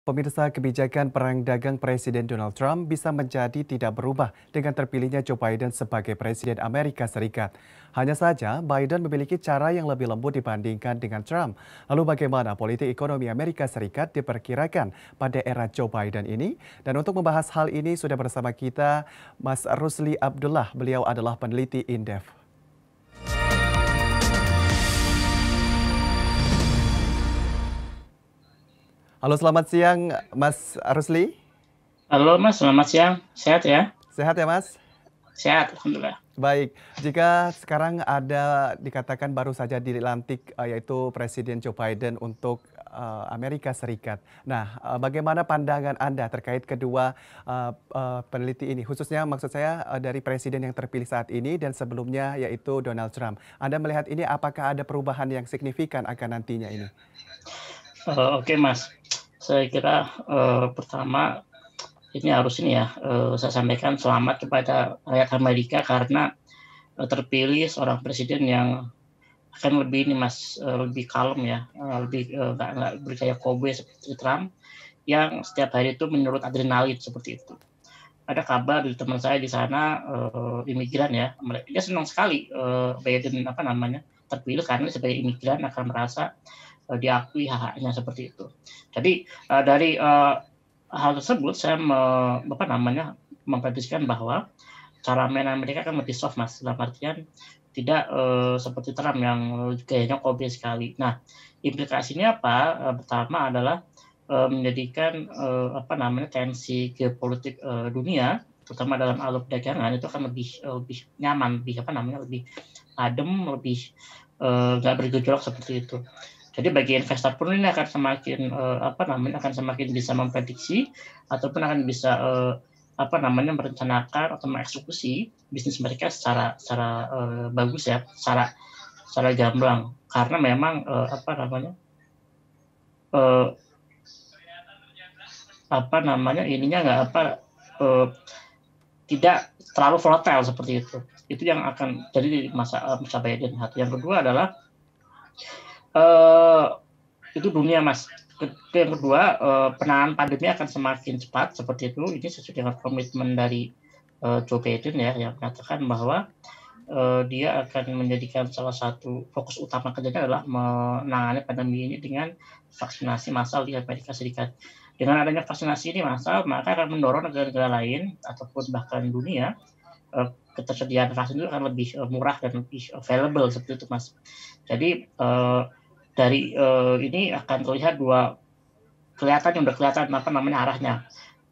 Pemirsa, kebijakan perang dagang Presiden Donald Trump bisa menjadi tidak berubah dengan terpilihnya Joe Biden sebagai Presiden Amerika Serikat. Hanya saja, Biden memiliki cara yang lebih lembut dibandingkan dengan Trump. Lalu bagaimana politik ekonomi Amerika Serikat diperkirakan pada era Joe Biden ini? Dan untuk membahas hal ini sudah bersama kita Mas Rusli Abdullah. Beliau adalah peneliti Indef. Halo, selamat siang Mas Rusli. Halo Mas, selamat siang. Sehat ya? Sehat ya Mas? Sehat, Alhamdulillah. Baik, jika sekarang ada dikatakan baru saja dilantik yaitu Presiden Joe Biden untuk Amerika Serikat. Nah, bagaimana pandangan Anda terkait kedua peneliti ini? Khususnya maksud saya dari presiden yang terpilih saat ini dan sebelumnya yaitu Donald Trump. Anda melihat ini apakah ada perubahan yang signifikan akan nantinya ini? Oke Mas, saya kira pertama ini harus saya sampaikan selamat kepada rakyat Amerika karena terpilih seorang presiden yang akan lebih lebih kalem ya, lebih nggak bergaya kobe seperti Trump yang setiap hari itu menurut adrenalin seperti itu. Ada kabar dari teman saya di sana imigran ya, dia senang sekali Biden terpilih karena sebagai imigran akan merasa diakui hak-haknya seperti itu. Jadi dari hal tersebut saya memprediksikan bahwa cara main Amerika akan lebih soft Mas, dalam artian tidak seperti Trump yang gayanya kobe sekali. Nah, implikasinya apa? Pertama adalah menjadikan tensi geopolitik dunia, terutama dalam alur perdagangan itu akan lebih nyaman, lebih adem, lebih nggak bergejolak seperti itu. Jadi bagi investor pun ini akan semakin bisa memprediksi ataupun akan bisa merencanakan atau mengeksekusi bisnis mereka secara bagus ya, secara gamblang. Karena memang eh, ininya nggak tidak terlalu volatile seperti itu. Itu yang akan jadi di masa Biden. Yang kedua adalah itu dunia Mas. Yang kedua, penanganan pandemi akan semakin cepat seperti itu. Ini sesuai dengan komitmen dari Joe Biden ya, yang mengatakan bahwa dia akan menjadikan salah satu fokus utama kerjanya adalah menangani pandemi ini dengan vaksinasi massal di Amerika Serikat. Dengan adanya vaksinasi ini massal, maka akan mendorong negara-negara lain ataupun bahkan dunia ketersediaan vaksin itu akan lebih murah dan lebih available seperti itu Mas. Jadi dari ini akan terlihat udah kelihatan arahnya.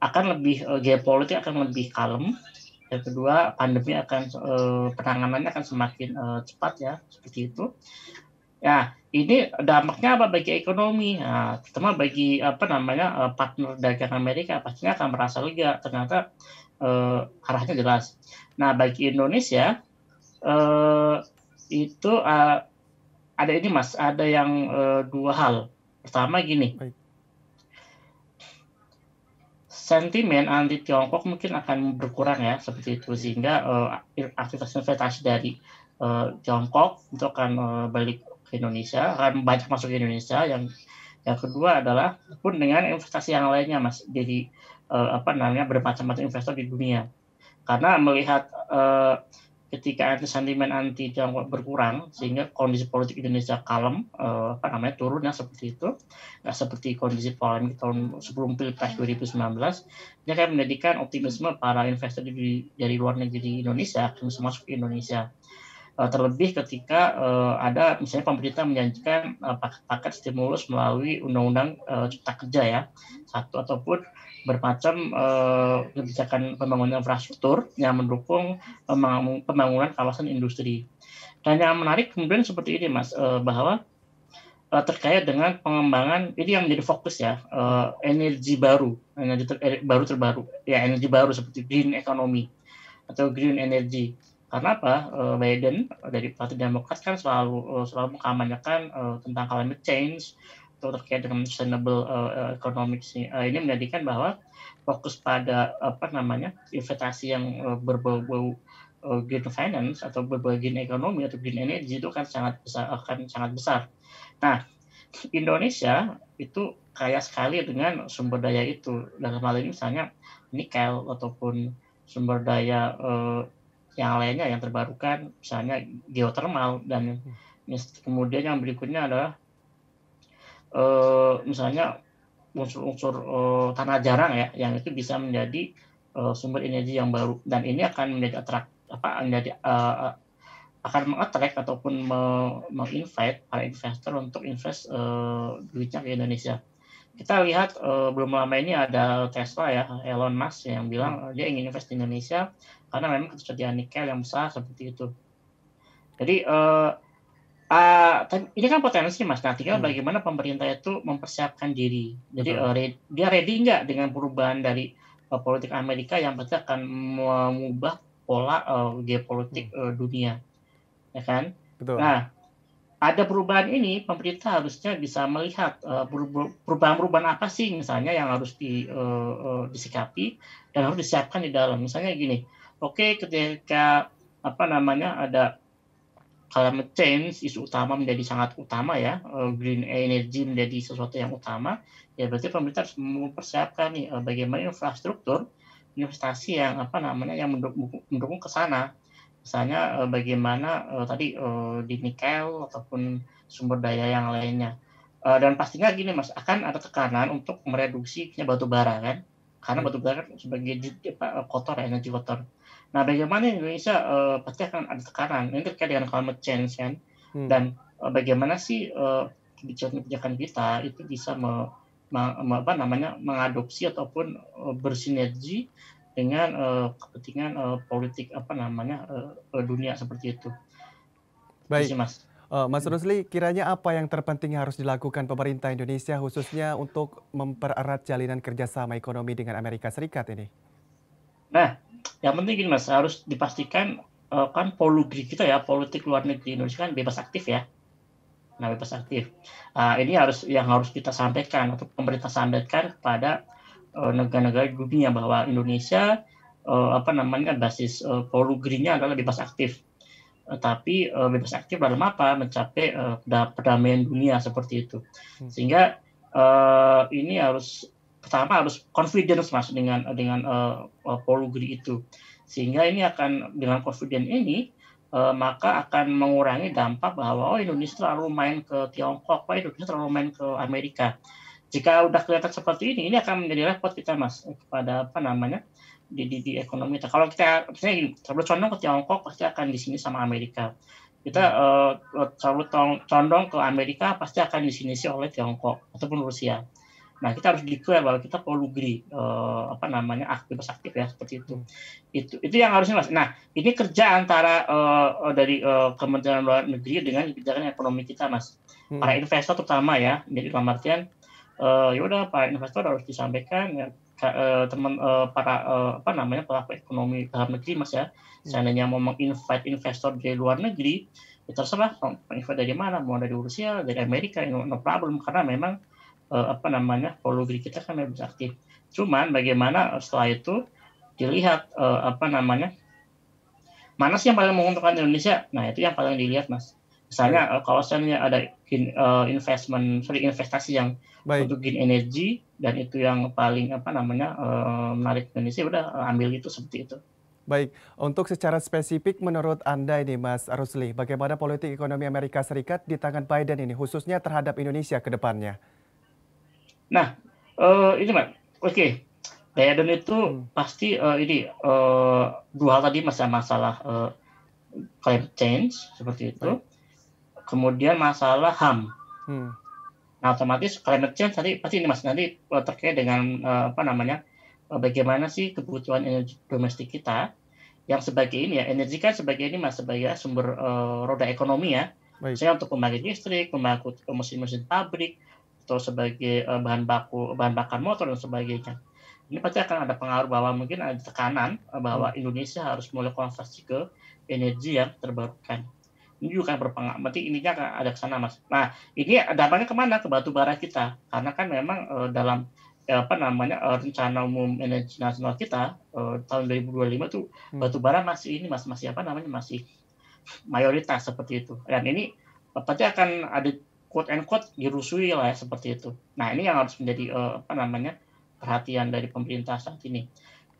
Akan lebih geopolitik akan lebih kalem. Yang kedua, pandemi akan penanganannya akan semakin cepat ya, seperti itu. Ya, ini dampaknya apa bagi ekonomi? Nah, terutama bagi partner dagang Amerika pastinya akan merasa lega. Ternyata arahnya jelas. Nah, bagi Indonesia itu ada ini Mas, ada yang dua hal. Pertama gini, Baik. sentimen anti Tiongkok mungkin akan berkurang ya seperti itu sehingga aktivitas investasi dari Tiongkok itu akan balik ke Indonesia, akan banyak masuk ke Indonesia. Yang kedua adalah pun dengan investasi yang lainnya Mas, jadi bermacam-macam investor di dunia. Karena melihat ketika sentimen anti Tiongkok berkurang sehingga kondisi politik Indonesia kalem, turun ya seperti itu, nggak seperti kondisi polemik tahun sebelum Pilpres 2019, ini akan menjadikan optimisme para investor dari luar negeri di Indonesia akan bisa masuk ke Indonesia. Terlebih ketika ada misalnya pemerintah menjanjikan paket stimulus melalui undang-undang cipta kerja ya, satu ataupun bermacam kebijakan pembangunan infrastruktur yang mendukung pembangunan kawasan industri. Dan yang menarik kemudian seperti ini Mas, bahwa terkait dengan pengembangan ini yang menjadi fokus ya, energi terbaru ya, energi baru seperti green economy atau green energy. Karena apa? Biden dari Partai Demokrat kan selalu mengkampanyekan tentang climate change atau terkait dengan sustainable economics. Ini menjadikan bahwa fokus pada investasi yang berbau green finance atau berbau green economy atau green energy itu akan sangat besar. Nah, Indonesia itu kaya sekali dengan sumber daya itu. Dalam hal ini misalnya nikel ataupun sumber daya yang lainnya yang terbarukan, misalnya geothermal dan kemudian yang berikutnya adalah misalnya unsur-unsur tanah jarang ya, yang itu bisa menjadi sumber energi yang baru dan ini akan menjadi akan meng-attract ataupun me-invite para investor untuk invest duitnya ke Indonesia. Kita lihat belum lama ini ada Tesla ya, Elon Musk yang bilang dia ingin invest di Indonesia karena memang ketersediaan nikel yang besar seperti itu. Jadi ini kan potensi Mas, nah tinggal bagaimana pemerintah itu mempersiapkan diri. Jadi dia ready nggak dengan perubahan dari politik Amerika yang pasti akan mengubah pola geopolitik dunia, ya kan? Betul. Nah, ada perubahan ini, pemerintah harusnya bisa melihat perubahan-perubahan apa sih misalnya yang harus disikapi dan harus disiapkan di dalam. Misalnya gini, oke, ketika ada climate change, isu utama menjadi sangat utama ya, green energy menjadi sesuatu yang utama, ya berarti pemerintah harus mempersiapkan nih bagaimana infrastruktur investasi yang yang mendukung ke sana. Misalnya bagaimana tadi di nikel ataupun sumber daya yang lainnya. Dan pastinya gini Mas, akan ada tekanan untuk mereduksi batu bara kan, karena batu bara kan sebagai kotor, energi kotor. Nah, bagaimana Indonesia pasti akan ada tekanan ini terkait dengan climate change kan, dan bagaimana sih kebijakan-kebijakan kita itu bisa mengadopsi ataupun bersinergi dengan kepentingan politik dunia seperti itu. Baik, Isi Mas. Mas Rusli, kiranya apa yang terpenting yang harus dilakukan pemerintah Indonesia khususnya untuk mempererat jalinan kerjasama ekonomi dengan Amerika Serikat ini? Nah, yang penting gini Mas, harus dipastikan kan politik luar negeri Indonesia kan bebas aktif ya. Nah, bebas aktif. Ini harus kita sampaikan atau pemerintah sampaikan kepada negara-negara dunia bahwa Indonesia basis polugrinya adalah bebas aktif. Tapi bebas aktif dalam apa? Mencapai perdamaian dunia seperti itu. Sehingga ini pertama harus confidence Mas dengan polugri itu. Sehingga ini akan dengan confidence ini maka akan mengurangi dampak bahwa Indonesia terlalu main ke Tiongkok, Indonesia terlalu main ke Amerika. Jika udah kelihatan seperti ini akan menjadi repot kita Mas kepada di ekonomi kita. Kalau kita misalnya terlalu condong ke Tiongkok pasti akan di sini sama Amerika. Kita terlalu condong ke Amerika pasti akan disinisi oleh Tiongkok ataupun Rusia. Nah, kita harus declare bahwa kita polugri bebas aktif ya seperti itu. Itu yang harusnya Mas. Nah, ini kerja antara dari Kementerian Luar Negeri dengan kebijakan ekonomi kita Mas. Para investor terutama ya. Jadi dalam artian para investor harus disampaikan ya, pelaku ekonomi dalam negeri Mas ya. Seandainya mau menginvite investor dari luar negeri, ya terserah mau invite dari mana, mau dari Rusia, dari Amerika, no problem karena memang polugri kita kan bebas aktif. Cuman bagaimana setelah itu dilihat mana sih yang paling menguntungkan Indonesia? Nah, itu yang paling dilihat Mas. Misalnya kalau seandainya ada investasi yang untuk green energy dan itu yang paling menarik Indonesia, udah ambil itu seperti itu. Baik, untuk secara spesifik menurut Anda ini Mas Rusli, bagaimana politik ekonomi Amerika Serikat di tangan Biden ini khususnya terhadap Indonesia ke depannya? Nah, ini Mas, oke. Biden itu pasti dua hal tadi masalah climate change seperti itu. Kemudian masalah HAM. Nah, otomatis climate change tadi pasti ini Mas nanti terkait dengan bagaimana sih kebutuhan energi domestik kita yang sebagai ini ya, energi kan sebagai ini Mas, sebagai sumber roda ekonomi ya. Misalnya untuk pembangkit listrik, pembangkit mesin-mesin pabrik, atau sebagai bahan bakar motor dan sebagainya. Ini pasti akan ada pengaruh bahwa mungkin ada tekanan bahwa Indonesia harus mulai konversi ke energi yang terbarukan. Ini juga berpengaruh, berarti ininya akan ada ke sana Mas. Nah, ini dampaknya kemana? Ke batu bara kita. Karena kan memang dalam rencana umum energi nasional kita tahun 2025 tuh batu bara masih mayoritas seperti itu. Dan ini pasti akan ada quote and quote dirusui lah ya seperti itu. Nah ini yang harus menjadi apa namanya perhatian dari pemerintah saat ini.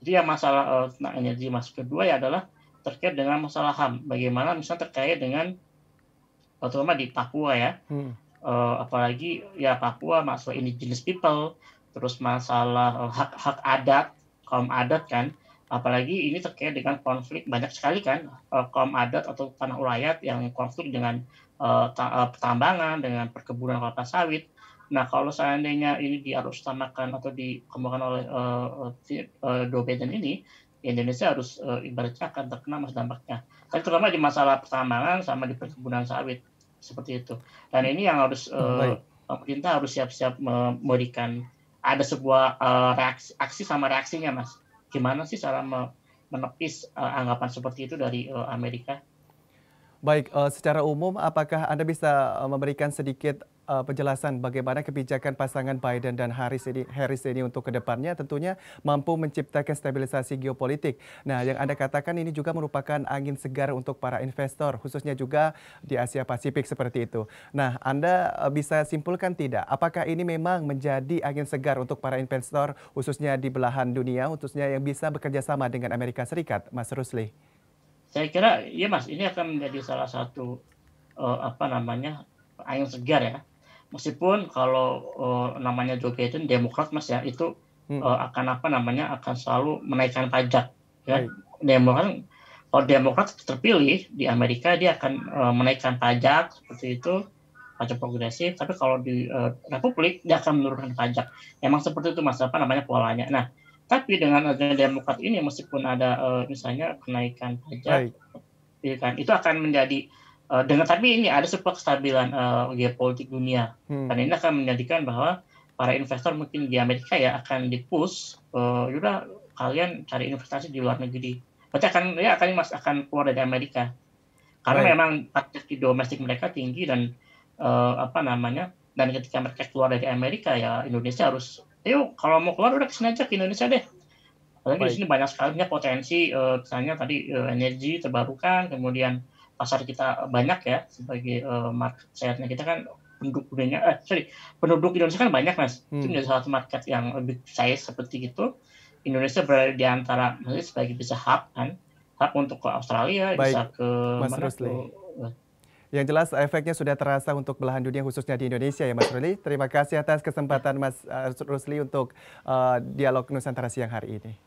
Jadi yang masalah tentang energi mas kedua ya adalah terkait dengan masalah HAM. Bagaimana misalnya terkait dengan terutama di Papua ya, Hmm. apalagi ya Papua masalah indigenous people, terus masalah hak-hak adat, kaum adat kan, apalagi ini terkait dengan konflik banyak sekali kan kaum adat atau tanah ulayat yang konflik dengan pertambangan, dengan perkebunan kelapa sawit. Nah, kalau seandainya ini diarus utamakan atau dikembangkan oleh Joe Biden ini, Indonesia harus ibaratnya akan terkena mas dampaknya. Tapi terutama di masalah pertambangan sama di perkebunan sawit seperti itu. Dan ini yang harus Baik. pemerintah harus siap-siap memberikan ada sebuah reaksi, aksi sama reaksinya, Mas. Gimana sih cara menepis anggapan seperti itu dari Amerika? Baik, secara umum apakah Anda bisa memberikan sedikit penjelasan bagaimana kebijakan pasangan Biden dan Harris ini untuk kedepannya tentunya mampu menciptakan stabilisasi geopolitik. Nah, yang Anda katakan ini juga merupakan angin segar untuk para investor, khususnya juga di Asia Pasifik seperti itu. Nah, Anda bisa simpulkan tidak, apakah ini memang menjadi angin segar untuk para investor, khususnya di belahan dunia, khususnya yang bisa bekerja sama dengan Amerika Serikat, Mas Rusli? Saya kira iya, Mas, ini akan menjadi salah satu, apa namanya, angin segar ya. Meskipun kalau, namanya Joe Biden Demokrat, Mas, ya, itu, Hmm, akan apa namanya, akan selalu menaikkan pajak ya. baik, Demokrat kalau Demokrat terpilih di Amerika dia akan, menaikkan pajak seperti itu, pajak progresif, tapi kalau di, Republik dia akan menurunkan pajak. Memang seperti itu, Mas, apa namanya, polanya. Nah, tapi dengan adanya Demokrat ini meskipun ada, misalnya kenaikan pajak, baik, iya kan, itu akan menjadi, tapi ini ada sebuah kestabilan, geopolitik dunia, dan hmm, ini akan menjadikan bahwa para investor mungkin di Amerika ya akan di-push, ya udah kalian cari investasi di luar negeri. Berarti akan Mas, akan keluar dari Amerika. Karena baik. memang pajak di domestik mereka tinggi dan, apa namanya, dan ketika mereka keluar dari Amerika ya Indonesia harus, "Ayo kalau mau keluar udah ke sini aja, ke Indonesia deh." Apalagi di Baik. sini banyak sekali potensi, misalnya tadi, energi terbarukan, kemudian pasar kita banyak ya sebagai, market share-nya kita kan penduduk Indonesia kan banyak, Mas. Itu Hmm. menjadi salah satu market yang lebih size seperti itu. Indonesia berada di antara maksudnya sebagai bisa hub kan, hub untuk ke Australia, Baik, bisa ke Mas mana, ke Rusli. Yang jelas efeknya sudah terasa untuk belahan dunia khususnya di Indonesia ya Mas Rusli. Terima kasih atas kesempatan Mas Rusli untuk dialog Nusantara siang hari ini.